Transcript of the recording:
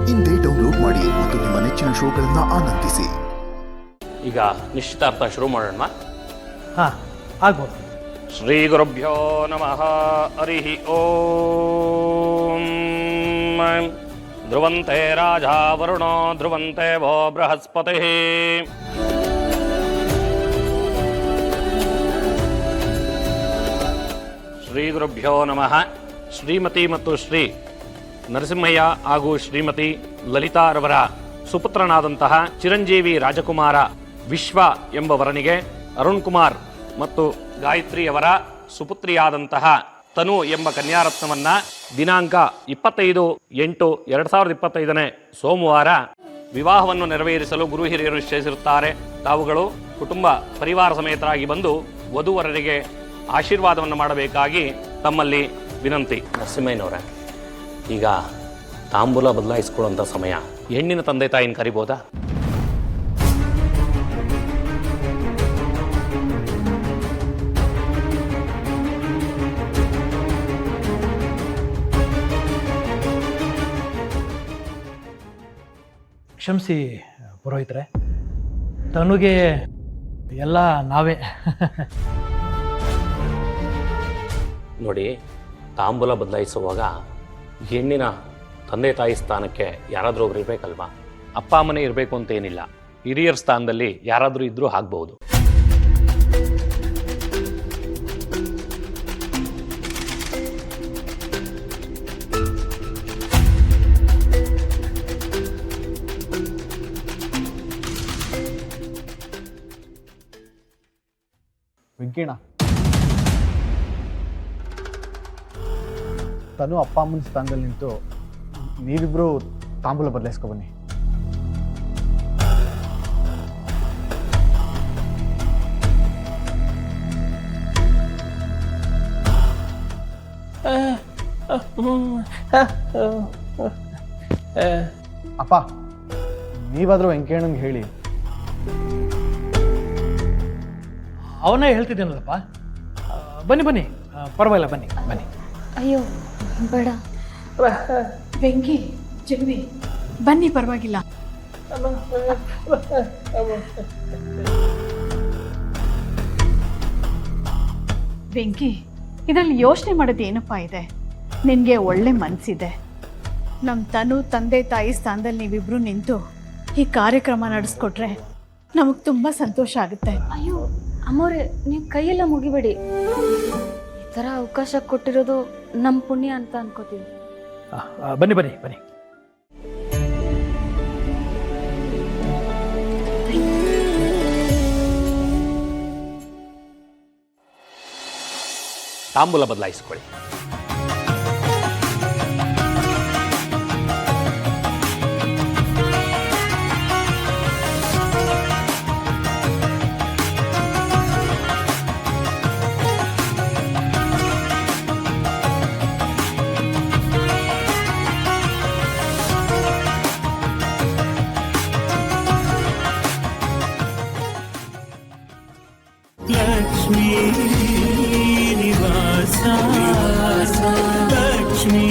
ಇಂದೇ ಡೌನ್ಲೋಡ್ ಮಾಡಿ ಮತ್ತು ನಿಮ್ಮ ನೆಚ್ಚಿನ ಶೋಗಳನ್ನು ಆನಂದಿಸಿ. ಈಗ ನಿಶ್ಚಿತಾರ್ಥ ಶುರು ಮಾಡೋಣ. ಹಾಂ, ಆಗ್ಬೋದು. ಶ್ರೀ ಗುರುಭ್ಯೋ ನಮಃ. ಹರಿ ಓಂ. ಧ್ರುವಂತೆ ರಾಜಾ ವರುಣೋ ಧ್ರುವಂತೆ ಭೋ ಬೃಹಸ್ಪತಿ. ಶ್ರೀ ಗುರುಭ್ಯೋ ನಮಃ. ಶ್ರೀಮತಿ ಮತ್ತು ಶ್ರೀ ನರಸಿಂಹಯ್ಯ ಹಾಗೂ ಶ್ರೀಮತಿ ಲಲಿತಾರವರ ಸುಪುತ್ರನಾದಂತಹ ಚಿರಂಜೀವಿ ರಾಜಕುಮಾರ ವಿಶ್ವ ಎಂಬವರನಿಗೆ ಅರುಣ್ ಕುಮಾರ್ ಮತ್ತು ಗಾಯತ್ರಿಯವರ ಸುಪುತ್ರಿಯಾದಂತಹ ತನು ಎಂಬ ಕನ್ಯಾರತ್ನವನ್ನ ದಿನಾಂಕ 25/8/2025 ಸೋಮವಾರ ವಿವಾಹವನ್ನು ನೆರವೇರಿಸಲು ಗುರು ಹಿರಿಯರು ನಿಶ್ಚಯಿಸಿರುತ್ತಾರೆ. ತಾವುಗಳು ಕುಟುಂಬ ಪರಿವಾರ ಸಮೇತರಾಗಿ ಬಂದು ವಧುವರರಿಗೆ ಆಶೀರ್ವಾದವನ್ನು ಮಾಡಬೇಕಾಗಿ ತಮ್ಮಲ್ಲಿ ವಿನಂತಿ. ನರಸಿಂಹಯ್ಯನವರೇ, ಈಗ ತಾಂಬೂಲ ಬದಲಾಯಿಸ್ಕೊಳ್ಳುವಂಥ ಸಮಯ. ಹೆಣ್ಣಿನ ತಂದೆ ತಾಯಿನ ಕರಿಬೋದಾ? ಕ್ಷಮಿಸಿ ಪುರೋಹಿತರೆ, ತನುಗೆ ಎಲ್ಲ ನಾವೇ. ನೋಡಿ, ತಾಂಬೂಲ ಬದಲಾಯಿಸುವಾಗ ಹೆಣ್ಣಿನ ತಂದೆ ತಾಯಿ ಸ್ಥಾನಕ್ಕೆ ಯಾರಾದರೂ ಒಬ್ರು ಇರಬೇಕಲ್ವಾ? ಅಪ್ಪ ಅಮ್ಮನೇ ಇರಬೇಕು ಅಂತ ಏನಿಲ್ಲ. ಹಿರಿಯರ ಸ್ಥಾನದಲ್ಲಿ ಯಾರಾದರೂ ಇದ್ರೂ ಆಗ್ಬಹುದು. ವೆಂಕಣ್ಣ, ತನು ಅಪ್ಪ ಅಮ್ಮನ ಸ್ಥಾನದಲ್ಲಿ ನಿಂತು ನೀವಿಬ್ರು ತಾಂಬೂಲ ಬದಲಾಯಿಸ್ಕೊ ಬನ್ನಿ. ಅಪ್ಪ, ನೀವಾದ್ರೂ ವೆಂಕಣ್ಣಂಗೆ ಹೇಳಿ. ಅವನೇ ಹೇಳ್ತಿದ್ದೇನಲ್ಲಪ್ಪ. ಬನ್ನಿ ಬನ್ನಿ, ಪರವಾಗಿಲ್ಲ, ಬನ್ನಿ ಬನ್ನಿ. ಅಯ್ಯೋ ಬೇಡ. ವೆಂಕಿ, ಜಗವಿ, ಬನ್ನಿ, ಪರವಾಗಿಲ್ಲ. ವೆಂಕಿ, ಇದರಲ್ಲಿ ಯೋಚನೆ ಮಾಡೋದು ಏನಪ್ಪ ಇದೆ? ನಿನಗೆ ಒಳ್ಳೆ ಮನಸ್ಸಿದೆ. ನಮ್ಮ ತನು ತಂದೆ ತಾಯಿ ಸ್ಥಾನದಲ್ಲಿ ನೀವಿಬ್ರು ನಿಂತು ಈ ಕಾರ್ಯಕ್ರಮ ನಡೆಸ್ಕೊಟ್ರೆ ನಮಗೆ ತುಂಬ ಸಂತೋಷ ಆಗುತ್ತೆ. ಅಯ್ಯೋ ಅಮ್ಮವ್ರೆ, ನೀವು ಕೈಯೆಲ್ಲ ಮುಗಿಬೇಡಿ. ಈ ಥರ ಅವಕಾಶ ಕೊಟ್ಟಿರೋದು ನಮ್ಮ ಪುಣ್ಯ ಅಂತ ಅನ್ಕೋತೀವಿ. ಬನ್ನಿ ಬನ್ನಿ ಬನ್ನಿ. ತಾಂಬೂಲ ಬದಲಾಯಿಸಿಕೊಳ್ಳಿ. लक्ष्मी निवासा लक्ष्मी